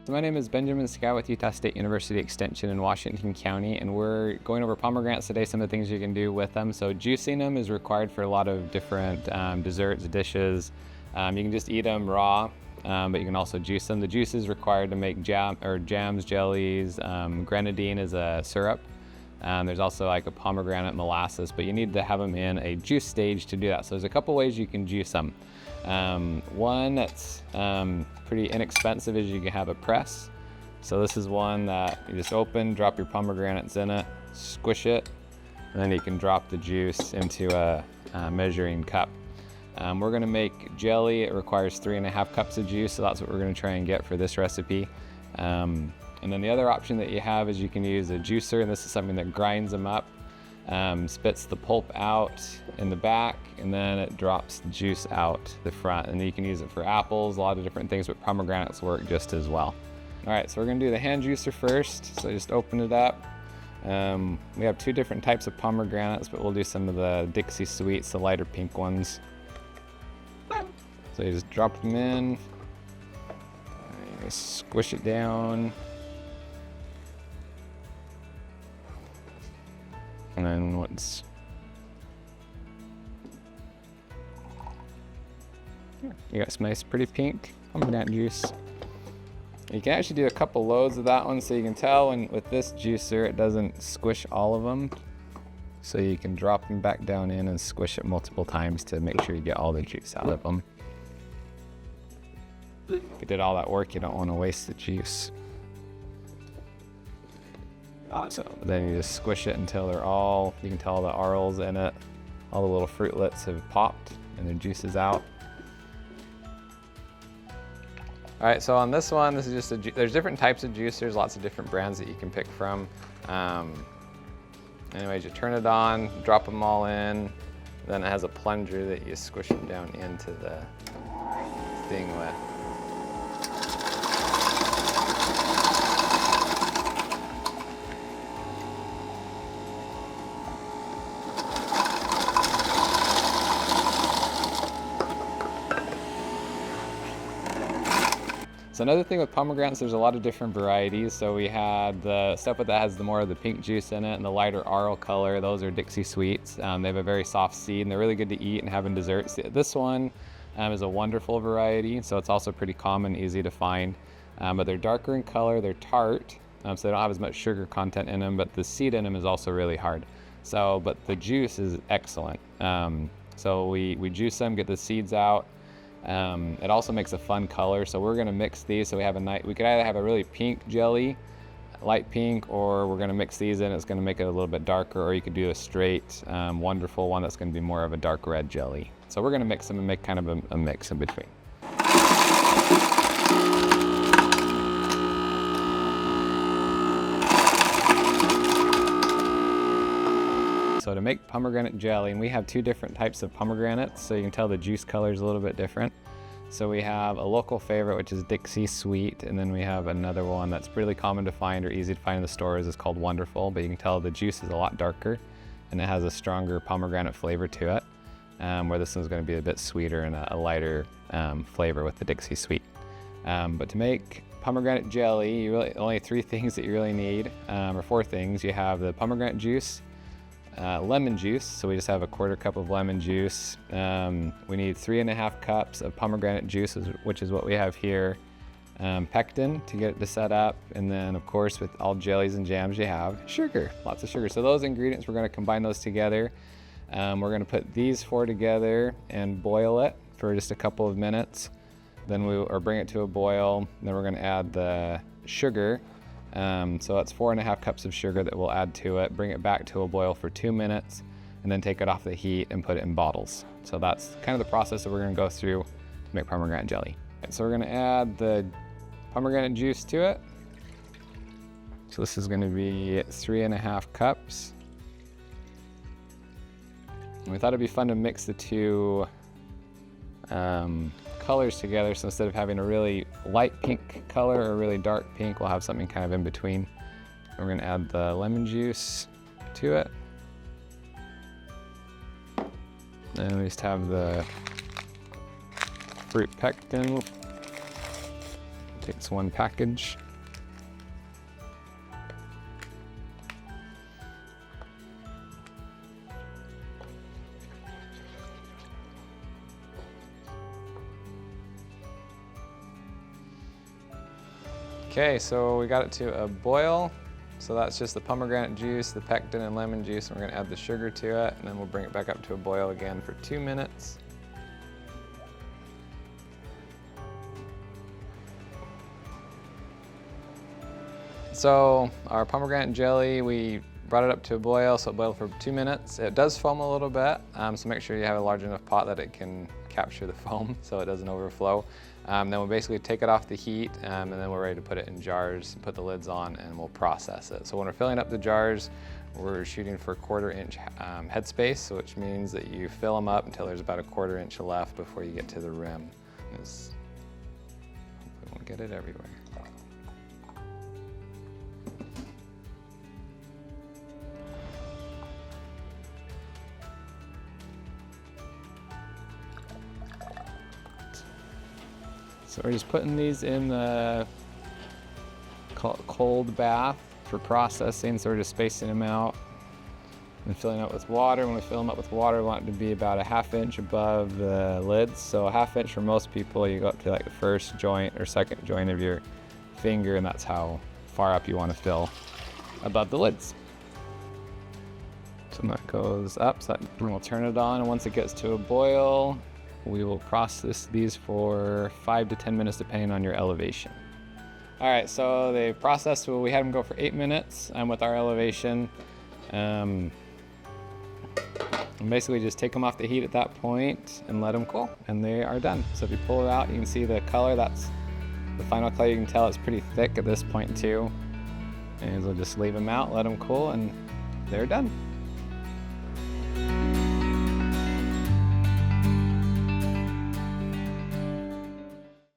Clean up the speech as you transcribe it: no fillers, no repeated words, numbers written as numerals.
So my name is Benjamin Scow with Utah State University Extension in Washington County, and we're going over pomegranates today, some of the things you can do with them. So juicing them is required for a lot of different desserts, dishes. You can just eat them raw, but you can also juice them. The juice is required to make jams, jellies. Grenadine is a syrup. There's also like a pomegranate molasses, but you need to have them in a juice stage to do that. So there's a couple ways you can juice them. One that's pretty inexpensive is you can have a press. So this is one that you just open, drop your pomegranates in it, squish it, and then you can drop the juice into a measuring cup. We're gonna make jelly. It requires 3.5 cups of juice, so that's what we're gonna try and get for this recipe. And then the other option that you have is you can use a juicer, and this is something that grinds them up, spits the pulp out in the back, and then it drops the juice out the front. And you can use it for apples, a lot of different things, but pomegranates work just as well. All right, so we're gonna do the hand juicer first. So just open it up. We have two different types of pomegranates, but we'll do some of the Dixie Sweets, the lighter pink ones. So you just drop them in, you squish it down, and then you got some nice pretty pink pomegranate juice. You can actually do a couple loads of that one, so you can tell with this juicer it doesn't squish all of them. So you can drop them back down in and squish it multiple times to make sure you get all the juice out of them. If you did all that work, you don't want to waste the juice. So then you just squish it until you can tell the arils in it, all the little fruitlets have popped and the juice is out. All right, so on this one, this is just there's different types of juicers, lots of different brands that you can pick from. Anyways, you turn it on, drop them all in, then it has a plunger that you squish them down into the thing with. So another thing with pomegranates, there's a lot of different varieties. So we had the stuff that has more of the pink juice in it and the lighter aril color. Those are Dixie Sweets. They have a very soft seed and they're really good to eat and have in desserts. This one is a wonderful variety, so it's also pretty common, easy to find. But they're darker in color, they're tart, so they don't have as much sugar content in them, but the seed in them is also really hard. But the juice is excellent. So we juice them, get the seeds out. It also makes a fun color, so we're going to mix these so we could either have a really pink jelly, light pink, or we're going to mix these in. It's going to make it a little bit darker, or you could do a straight wonderful one that's going to be more of a dark red jelly. So we're going to mix them and make kind of a mix in between. So to make pomegranate jelly, and we have two different types of pomegranates, so you can tell the juice color is a little bit different. So we have a local favorite, which is Dixie Sweet, and then we have another one that's really common to find or easy to find in the stores. It's called Wonderful, but you can tell the juice is a lot darker and it has a stronger pomegranate flavor to it, where this one's going to be a bit sweeter and a lighter flavor with the Dixie Sweet. But to make pomegranate jelly, only 3 things that you really need, or 4 things. You have the pomegranate juice, lemon juice, so we just have a 1/4 cup of lemon juice. We need 3.5 cups of pomegranate juice, which is what we have here. Pectin to get it to set up, and then of course with all jellies and jams you have sugar, lots of sugar. So those ingredients, we're going to combine those together. We're going to put these 4 together and boil it for just a couple of minutes. Then bring it to a boil. Then we're going to add the sugar. So that's 4.5 cups of sugar that we'll add to it, bring it back to a boil for 2 minutes, and then take it off the heat and put it in bottles. So that's kind of the process that we're going to go through to make pomegranate jelly. So we're going to add the pomegranate juice to it. So this is going to be 3.5 cups. And we thought it'd be fun to mix the two colors together, so instead of having a really light pink color or a really dark pink, we'll have something kind of in between. We're going to add the lemon juice to it, and we just have the fruit pectin Takes one package. Okay, so we got it to a boil. So that's just the pomegranate juice, the pectin and lemon juice, and we're gonna add the sugar to it, and then we'll bring it back up to a boil again for 2 minutes. So our pomegranate jelly, we brought it up to a boil, so it boiled for 2 minutes. It does foam a little bit, so make sure you have a large enough pot that it can capture the foam so it doesn't overflow. Then we'll basically take it off the heat, and then we're ready to put it in jars, put the lids on, and we'll process it. So when we're filling up the jars, we're shooting for 1/4 inch headspace, which means that you fill them up until there's about a 1/4 inch left before you get to the rim. Hopefully we won't get it everywhere. So we're just putting these in the cold bath for processing. So we're just spacing them out and filling up with water. When we fill them up with water, we want it to be about a 1/2 inch above the lids. So a 1/2 inch for most people, you go up to like the first joint or second joint of your finger, and that's how far up you want to fill above the lids. So that goes up, so we'll turn it on, and once it gets to a boil, we will process these for 5 to 10 minutes depending on your elevation. All right, so they processed, well, we had them go for 8 minutes with our elevation. And basically just take them off the heat at that point and let them cool, and they are done. So if you pull it out, you can see the color, that's the final color. You can tell it's pretty thick at this point too. And we'll just leave them out, let them cool, and they're done.